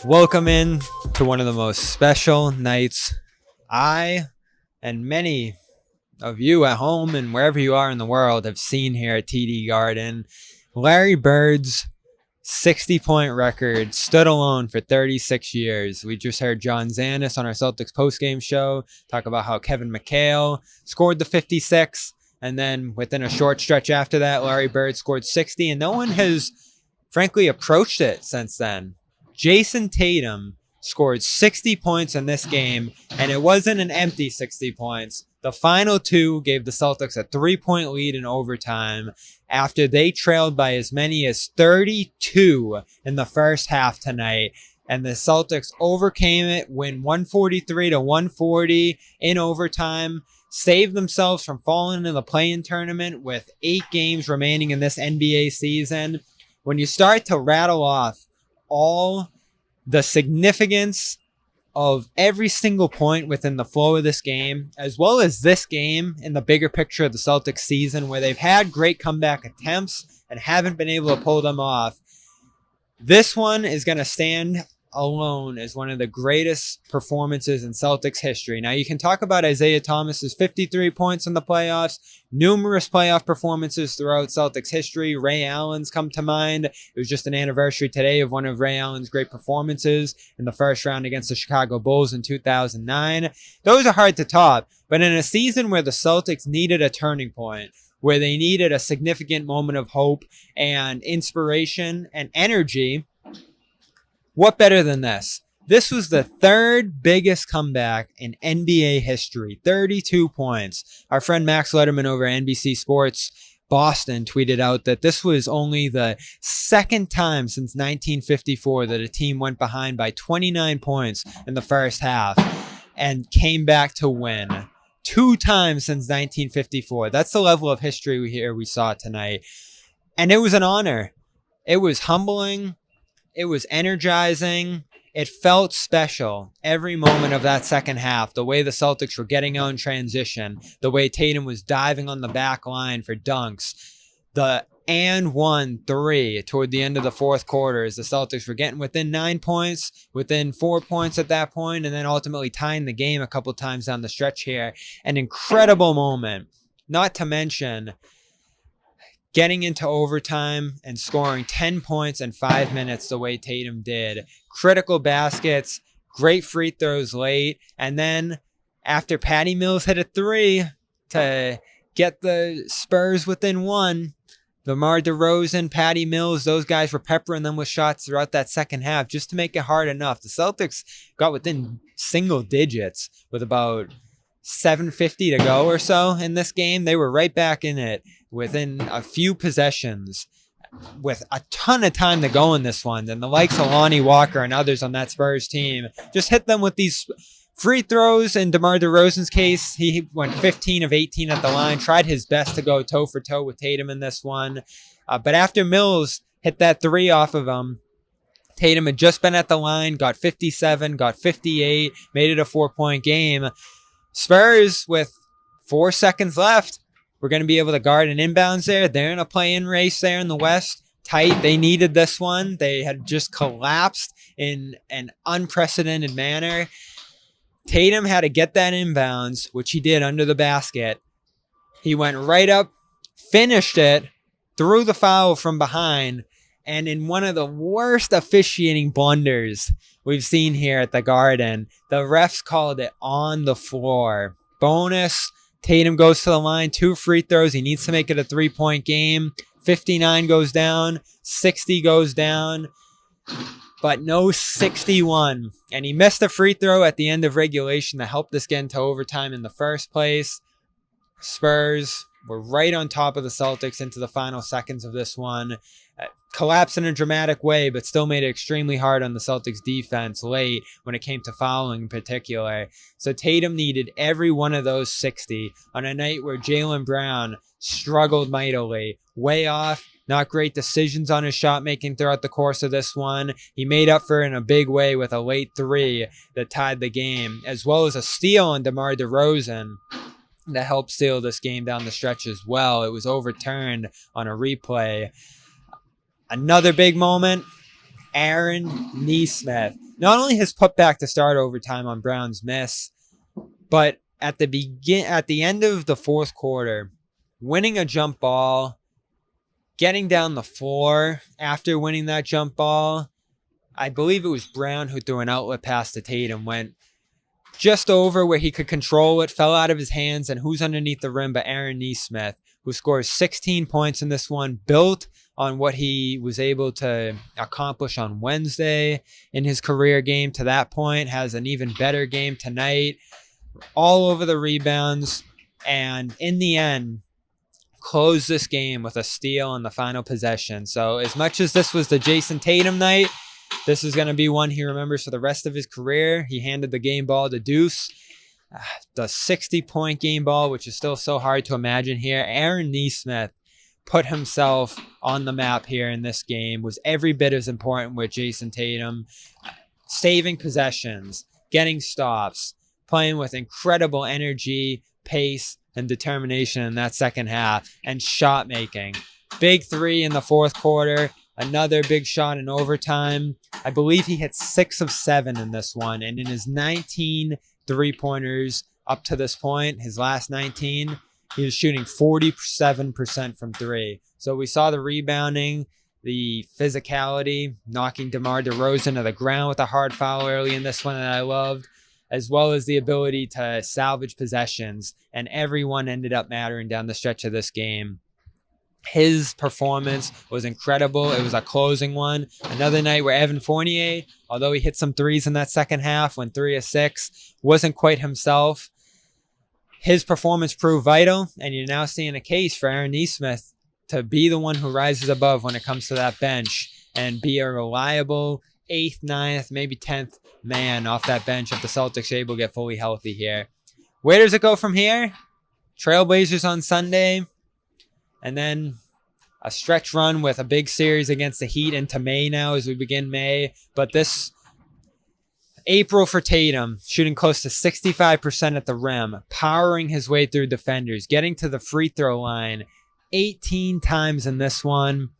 Welcome in to one of the most special nights I and many of you at home and wherever you are in the world have seen here at TD Garden. Larry Bird's 60-point record stood alone for 36 years. We just heard John Zanis on our Celtics postgame show talk about how Kevin McHale scored the 56, and then within a short stretch after that, Larry Bird scored 60, and no one has frankly approached it since then. Jayson Tatum scored 60 points in this game, and it wasn't an empty 60 points. The final two gave the Celtics a 3-point lead in overtime after they trailed by as many as 32 in the first half tonight. And the Celtics overcame it, win 143-140 in overtime, saved themselves from falling into the play-in tournament with 8 games remaining in this NBA season. When you start to rattle off all the significance of every single point within the flow of this game, as well as this game in the bigger picture of the Celtics season, where they've had great comeback attempts and haven't been able to pull them off, this one is going to stand alone as one of the greatest performances in Celtics history. Now, you can talk about Isaiah Thomas's 53 points in the playoffs, numerous playoff performances throughout Celtics history. Ray Allen's come to mind. It was just an anniversary today of one of Ray Allen's great performances in the first round against the Chicago Bulls in 2009. Those are hard to top, but in a season where the Celtics needed a turning point, where they needed a significant moment of hope and inspiration and energy, what better than this? This was the third biggest comeback in NBA history, 32 points. Our friend Max Letterman over at NBC Sports Boston tweeted out that this was only the second time since 1954 that a team went behind by 29 points in the first half and came back to win. 2 times since 1954. That's the level of history we saw tonight. And it was an honor. It was humbling. It was energizing. It felt special every moment of that second half. The way the Celtics were getting out in transition, the way Tatum was diving on the back line for dunks, the and 1-3 toward the end of the fourth quarter as the Celtics were getting within 9 points, within 4 points at that point, and then ultimately tying the game a couple times down the stretch here. An incredible moment, not to mention getting into overtime and scoring 10 points in 5 minutes the way Tatum did. Critical baskets, great free throws late, and then after Patty Mills hit a 3 to get the Spurs within 1, Demar DeRozan, Patty Mills, those guys were peppering them with shots throughout that second half just to make it hard enough. The Celtics got within single digits with about 7:50 to go or so in this game. They were right back in it within a few possessions with a ton of time to go in this one. And the likes of Lonnie Walker and others on that Spurs team just hit them with these free throws. In DeMar DeRozan's case, he went 15 of 18 at the line, tried his best to go toe-for-toe with Tatum in this one. But after Mills hit that 3 off of him, Tatum had just been at the line, got 57, got 58, made it a 4-point game. Spurs, with 4 seconds left, we're going to be able to guard an inbounds there. They're in a play-in race there in the West. Tight. They needed this one. They had just collapsed in an unprecedented manner. Tatum had to get that inbounds, which he did under the basket. He went right up, finished it, threw the foul from behind, and in one of the worst officiating blunders we've seen here at the Garden, the refs called it on the floor. Bonus. Tatum goes to the line, 2 free throws. He needs to make it a 3-point game. 59 goes down, 60 goes down, but no 61. And he missed a free throw at the end of regulation that helped us get into overtime in the first place. Spurs were right on top of the Celtics into the final seconds of this one. Collapsed in a dramatic way, but still made it extremely hard on the Celtics defense late when it came to fouling in particular. So Tatum needed every one of those 60 on a night where Jaylen Brown struggled mightily. Way off, not great decisions on his shot making throughout the course of this one. He made up for it in a big way with a late 3 that tied the game, as well as a steal on DeMar DeRozan that helped seal this game down the stretch as well. It was overturned on a replay. Another big moment, Aaron Nesmith. Not only his putback to start overtime on Brown's miss, but at the end of the fourth quarter, winning a jump ball, getting down the floor after winning that jump ball. I believe it was Brown who threw an outlet pass to Tatum, went just over where he could control it, fell out of his hands, and who's underneath the rim but Aaron Nesmith, who scores 16 points in this one, built on what he was able to accomplish on Wednesday in his career game to that point, has an even better game tonight, all over the rebounds, and in the end, closed this game with a steal in the final possession. So as much as this was the Jayson Tatum night, this is going to be one he remembers for the rest of his career. He handed the game ball to Deuce. The 60-point game ball, which is still so hard to imagine here. Aaron Nesmith put himself on the map here in this game, was every bit as important with Jayson Tatum, saving possessions, getting stops, playing with incredible energy, pace, and determination in that second half, and shot making. Big three in the fourth quarter, another big shot in overtime. I believe he hit 6 of 7 in this one, and in his 19 three-pointers up to this point, his last 19, he was shooting 47% from three. So we saw the rebounding, the physicality, knocking DeMar DeRozan to the ground with a hard foul early in this one that I loved, as well as the ability to salvage possessions, and everyone ended up mattering down the stretch of this game. His performance was incredible. It was a closing one. Another night where Evan Fournier, although he hit some threes in that second half, went 3 of 6, wasn't quite himself. His performance proved vital, and you're now seeing a case for Aaron Nesmith to be the one who rises above when it comes to that bench and be a reliable 8th, 9th, maybe 10th man off that bench if the Celtics are able to get fully healthy here. Where does it go from here? Trailblazers on Sunday, and then a stretch run with a big series against the Heat into May now as we begin May. But this April for Tatum, shooting close to 65% at the rim, powering his way through defenders, getting to the free throw line 18 times in this one.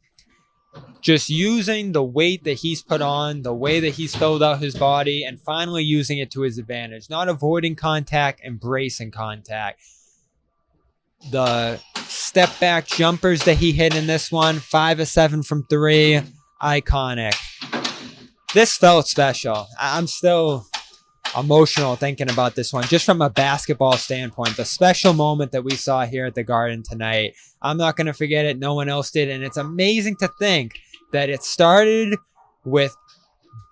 Just using the weight that he's put on, the way that he's filled out his body, and finally using it to his advantage. Not avoiding contact, embracing contact. The step back jumpers that he hit in this one, 5 of 7 from 3, iconic. This felt special. I'm still emotional thinking about this one, just from a basketball standpoint. The special moment that we saw here at the Garden tonight, I'm not going to forget it. No one else did. And it's amazing to think that it started with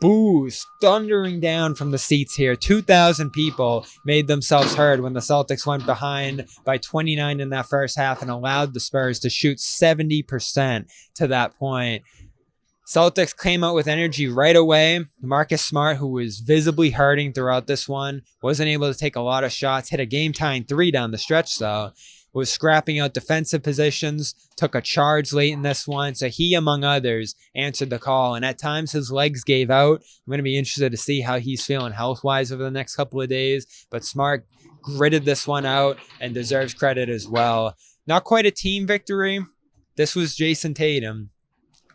boos thundering down from the seats here. 2,000 people made themselves heard when the Celtics went behind by 29 in that first half and allowed the Spurs to shoot 70% to that point. Celtics came out with energy right away. Marcus Smart, who was visibly hurting throughout this one, wasn't able to take a lot of shots, hit a game-tying 3 down the stretch though, was scrapping out defensive positions, took a charge late in this one, so he, among others, answered the call, and at times his legs gave out. I'm going to be interested to see how he's feeling health-wise over the next couple of days, but Smart gritted this one out and deserves credit as well. Not quite a team victory. This was Jayson Tatum.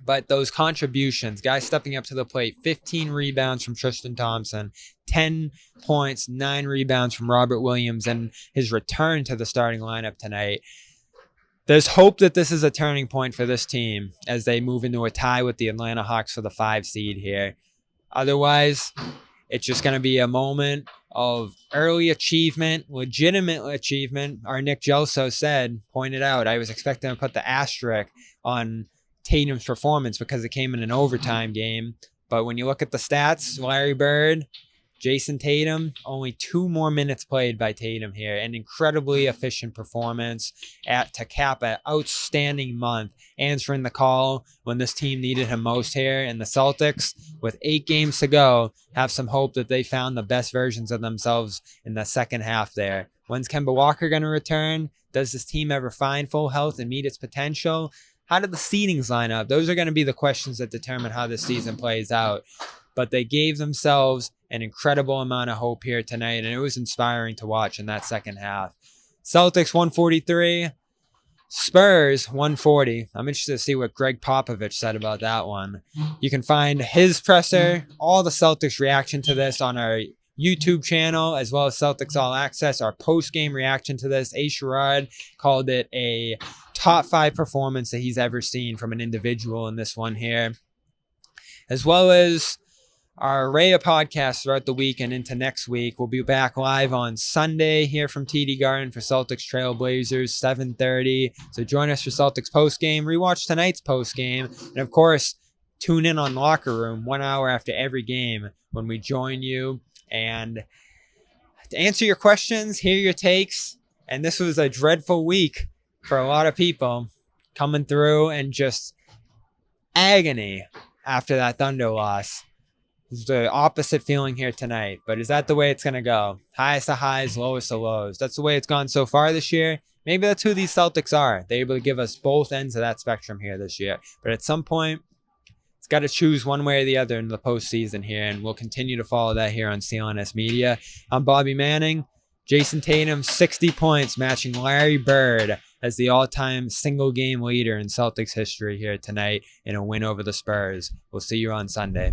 But those contributions, guys stepping up to the plate, 15 rebounds from Tristan Thompson, 10 points, 9 rebounds from Robert Williams, and his return to the starting lineup tonight. There's hope that this is a turning point for this team as they move into a tie with the Atlanta Hawks for the 5 seed here. Otherwise, it's just going to be a moment of early achievement, legitimate achievement. Our Nick Gelso pointed out, I was expecting to put the asterisk on Tatum's performance because it came in an overtime game. But when you look at the stats, Larry Bird, Jayson Tatum, only 2 more minutes played by Tatum here. An incredibly efficient performance to cap an outstanding month, answering the call when this team needed him most here. And the Celtics, with 8 games to go, have some hope that they found the best versions of themselves in the second half there. When's Kemba Walker going to return? Does this team ever find full health and meet its potential? How did the seedings line up? Those are going to be the questions that determine how this season plays out. But they gave themselves an incredible amount of hope here tonight, and it was inspiring to watch in that second half. Celtics 143, Spurs 140. I'm interested to see what Greg Popovich said about that one. You can find his presser, all the Celtics reaction to this on our YouTube channel, as well as Celtics All Access, our post-game reaction to this. A. Sherrod called it a top 5 performance that he's ever seen from an individual in this one here, as well as our array of podcasts throughout the week and into next week. We'll be back live on Sunday here from TD Garden for Celtics Trailblazers, 7:30. So join us for Celtics postgame, rewatch tonight's postgame, and of course, tune in on Locker Room 1 hour after every game when we join you and to answer your questions, hear your takes. And this was a dreadful week for a lot of people coming through, and just agony after that Thunder loss. It's the opposite feeling here tonight. But is that the way it's going to go? Highest of highs, lowest of lows. That's the way it's gone so far this year. Maybe that's who these Celtics are. They're able to give us both ends of that spectrum here this year. But at some point, it's got to choose one way or the other in the postseason here, and we'll continue to follow that here on CLNS Media. I'm Bobby Manning. Jayson Tatum, 60 points, matching Larry Bird as the all-time single-game leader in Celtics history here tonight in a win over the Spurs. We'll see you on Sunday.